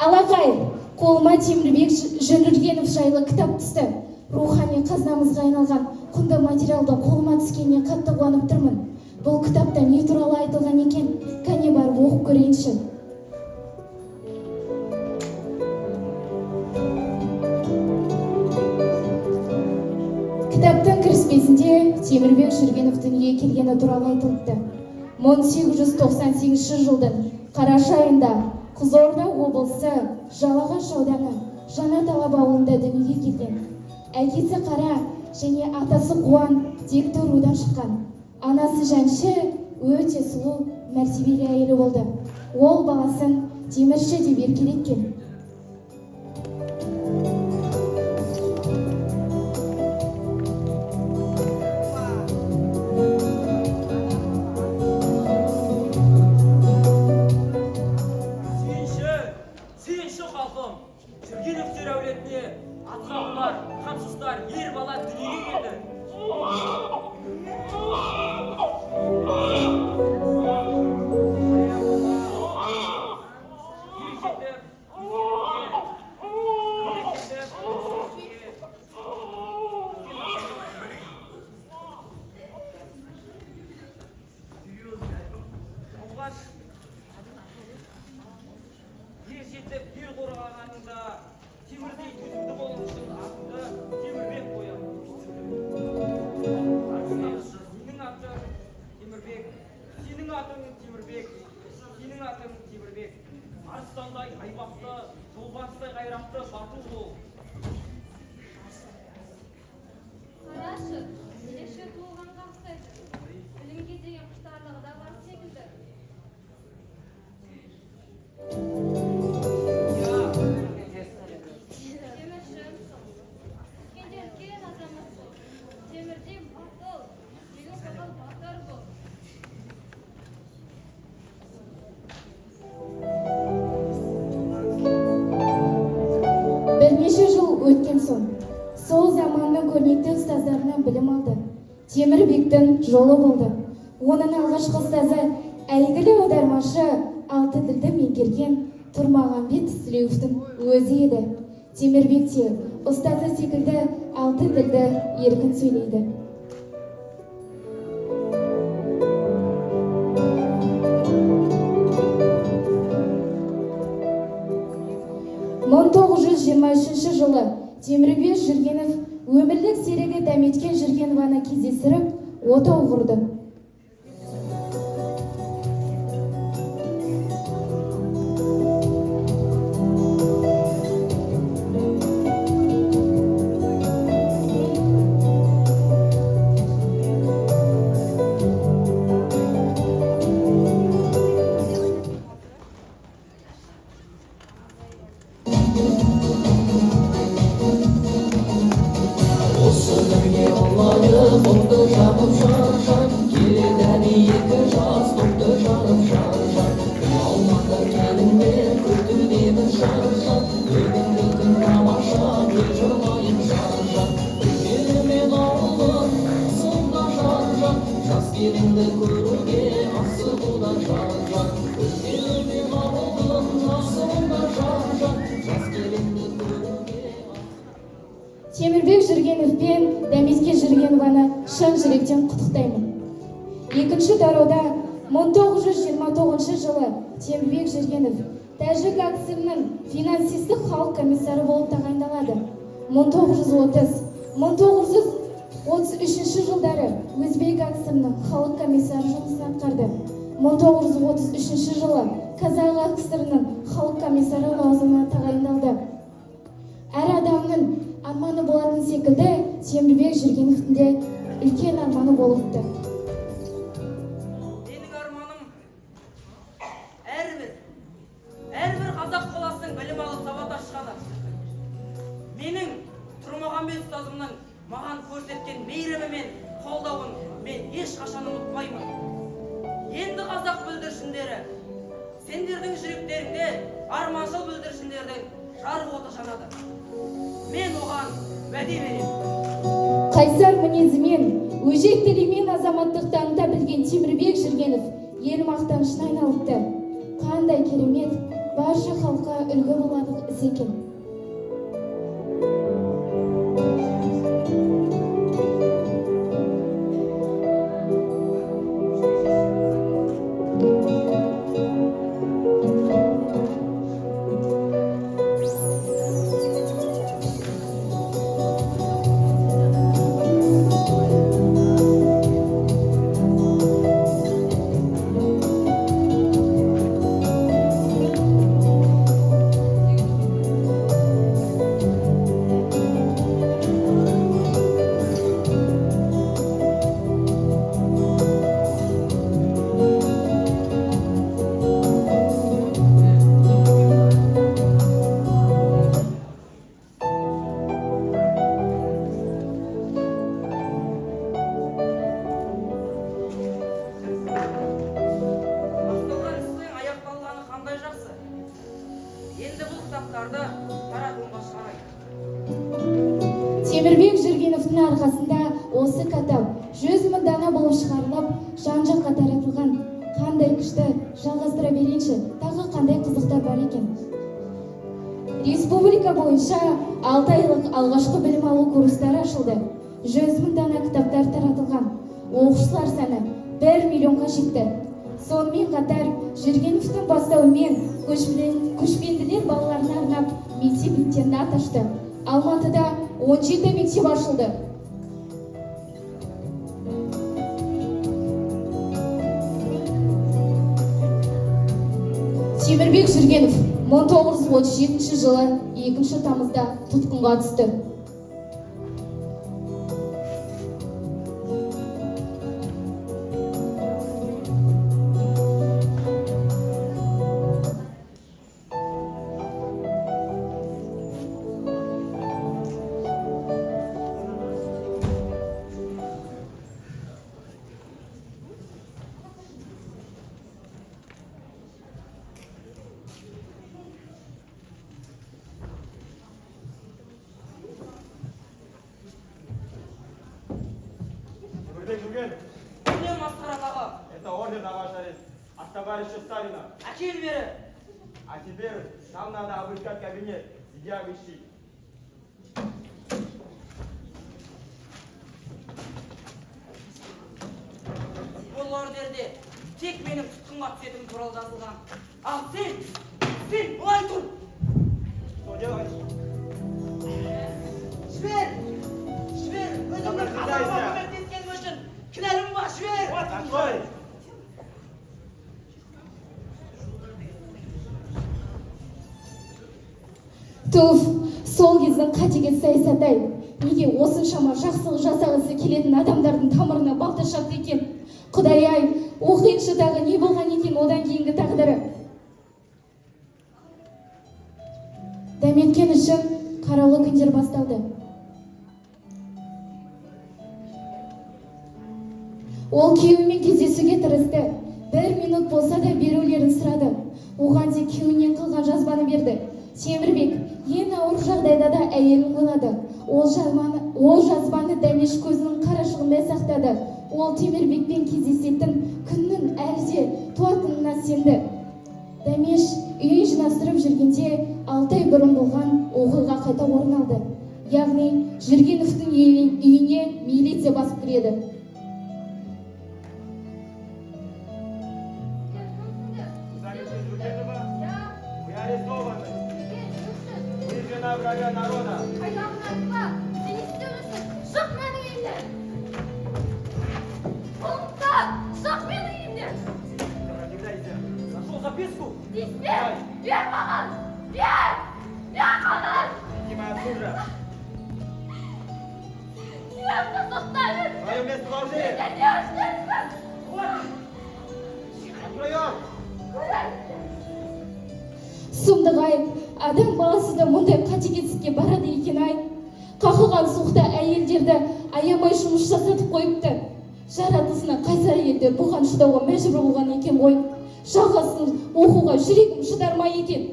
Алақай, қолыма Темірбек Жүргенов жайлы кітап түсті. Рухани қазынамызға айналған құнды материалды қолыма түскеніне қатты қуанып тұрмын. Бұл кітапта не туралы айтылған екен? Кәне барып оқып көрейінші. Кітаптың кіріспесінде Темірбек Жүргенов дүниеге келгені туралы айтылыпты. 1898 жылдың қараша айында Қызылорда облысы Жалағаш ауданы Жаңаталап ауылында дүниеге келген. Әкесі Қара және атасы Қуан текті рудан шыққан. Анасы Жаншы өте сұлу, мәртебелі әйелі болды. Ол баласын Темірші деп еркелеткен. Сүйінші халқым, Жүргеновтер әулетіне атқақлар, қамсыздар, ер бала дүниеге келді. Жетіп ел қорғағанында темірдей төзімді болу үшін атыңды Темірбек қоямын. Сенің атың Темірбек, сенің атың Темірбек, сенің атың Темірбек. Арыстандай айбақты, жолбарыстай қайратты батыл бол. Қарашы, ерекше туылғанға ұқсайды. Білімге деген құштарлығы да бар секілді. Бірнеше жыл өткен соң, сол заманның көрнекті ұстаздарынан білім алды. Темірбектің жолы болды. Оның алғашқы ұстазы әйгілі аудармашы, алты тілді меңгерген Тұрмағамбет Сүлеуовтың өзі еді. Темірбек те ұстазы секілді алты тілді еркін сөйлейді. 1923 жылы Темірбек Жүргенов өмірлік серігі Дәметкен Жүргенованы кездестіріп, отау құрды. Темірбек Жүргенов пен Дәметкен Жүргенованы шын жүректен құттықтаймын. Екінші тарауда 1929 жылы Темірбек Жүргенов Тәжік АКСР-ның финансистік халық комиссары болып тағайындалады. 1933 жылдары Өзбек АКСР-ның халық комиссары жұмысын атқарды. 1933 жылы Қазақ АКСР-ның халық комиссары лауазымына тағайындалды. Әр адамның арманы болатын секілді, Темірбек Жүргеновтың де үлкен арманы болыпты. Менің арманым әрбір қазақ баласының білім алып сауат ашқаны. Менің Тұрмағамбет ұстазымның маған көрсеткен мейірімі мен қолдауын мен ешқашан ұмытпаймын. Енді қазақ бүлдіршіндері, сендердің жүректеріңде арманшыл бүлдіршіндердің жарық оты жанады. Мен оған уәде беремін. Қайсар мінезімен, өжеттілігімен азаматтық таныта білген Темірбек Жүргенов ел мақтанышына айналыпты. Қандай керемет, барша халыққа үлгі боларлық іс екен. Басталған істің аяқталғаны қандай жақсы. Енді бұл кітаптарды таратуға шығарайық. Темірбек Жүргеновтың арқасында осы кітап 100 мың дана болып шығарылып, жан-жаққа таратылған. Қандай күшті, жалғастыра берейінші, тағы қандай қызықтар бар екен. Республика бойынша 6 айлық алғашқы білім алу курстары ашылды. 100 мың дана кітаптар таратылған. Оқушылар саны 1 миллионға жетті. Сонымен қатар Жүргеновтың бастауымен көшпенділер балаларына арнап мектеп-интернат ашты. Алматыда 17 мектеп ашылды. Темірбек Жүргенов 1937 жылы 2 тамызда тұтқынға түсті. Не масқара аға? Это орден Авашарин от товарища Сталина. Әкел бері. А теперь нам надо обыскать кабинет, где вещи. Бұл ордерде тек менің тұтқынға түсетінім туралы жазылған. Ал сен былай тұр. Что делать? Жібер. Өзіңнің қазарға көмектескенім үшін кінәлім бар, жібер. Открой! Туф, сол кездің қатыгез саясаты-ай. Неге осыншама жақсылық жасағысы келетін адамдардың тамырына балта шапты екен? Құдай-ай, оқиыншы тағы не болған екен одан кейінгі тағдыры? Дәметкен үшін қараулы күндер басталды. Ол күйеуімен кездесуге тырысты. 1 минут болса да берулерін сұрады. Оған тек күйеуінен қылған жазбаны берді. Темірбек ең ауыр жағдайда да әйелін ойлады. Ол жазбаны Дәмеш көзінің қарашығындай сақтады. Ол Темірбекпен кездесетін күннің әлде туатынына сенді. Дәмеш үйін жинастырып жүргенде 6 ай бұрын болған оқиға қайта орын алды. Яғни Жүргеновтың үйіне милиция басып кіреді. Заместитель Жукенова, вы арестованы. Вы жена врага народа. Сопротивляйся. Нашел записку? Иди моя мужа. Твое место должны. Откроем. Сұмдық-ай, адам баласы да мұндай қатыгездікке барады екен-ай. Қақылған суықта әйелдерді аямай жұмыс жасатып қойыпты. Жаратылысына қайсар әйелдер бұған шыдауға мәжбүр болған екен ғой. Жалғасын оқуға жүрегім шыдармай екен.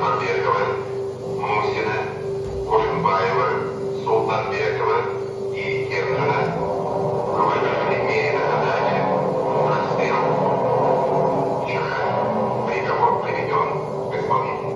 Сапарбекова, Мусина, Кошинбаева, Султанбекова и Киржина были примерены задачи расстрел. Вчера приговор приведен к исполнению.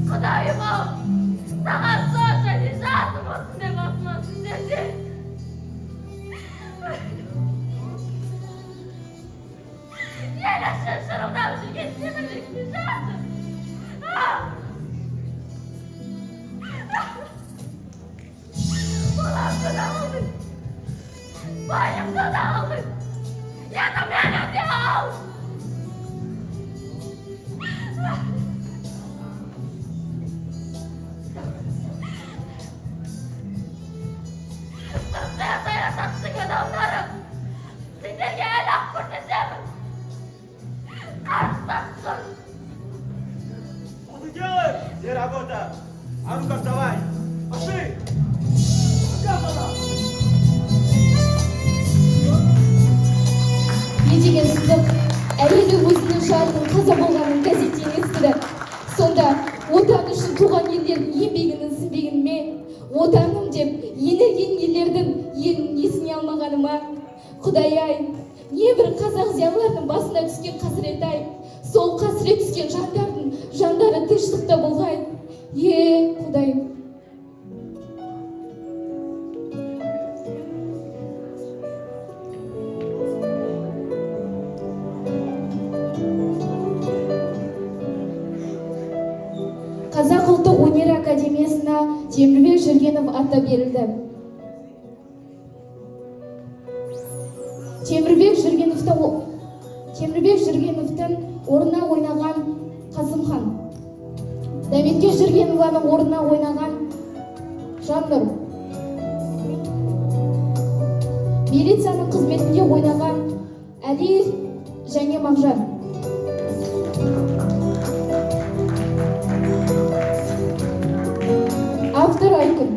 Құдайым-ау, саған сонша не жазым болсын деп басмасын десе. Ел үшін шырылдап жүрген темірлікті жазым. Баламды да алдың, байымды да алдың, енді мені де ал. Саясаттың адамдары сендерге әлі-ақ көрсетемін. Қарсылассын. Что ты делаешь? Где работа? А ну-ка вставай! Пошли! Не деген сұмдық, әйелі өзінің жарының қаза болғанын газеттен естіді. Сонда отан үшін туған ерлердің еңбегінің сіңбегені ме? Отаным деп енерген ерлердің елін есіне алмағаныма? Құдай-ай, небір қазақ зиялыларының басына түскен қасірет-ай, сол қасірет түскен жандардың жандары тыныштықта болғай. Құдайым. Қазақ ұлттық өнер академиясына Темірбек Жүргенов аты берілді. Темірбек Жүргеновтың орнына ойнаған Қасымхан. Дәметке Жүргенованың орнына ойнаған Жаннұр. Милицияның қызметінде ойнаған Әли және Мағжан. Автор Айкын.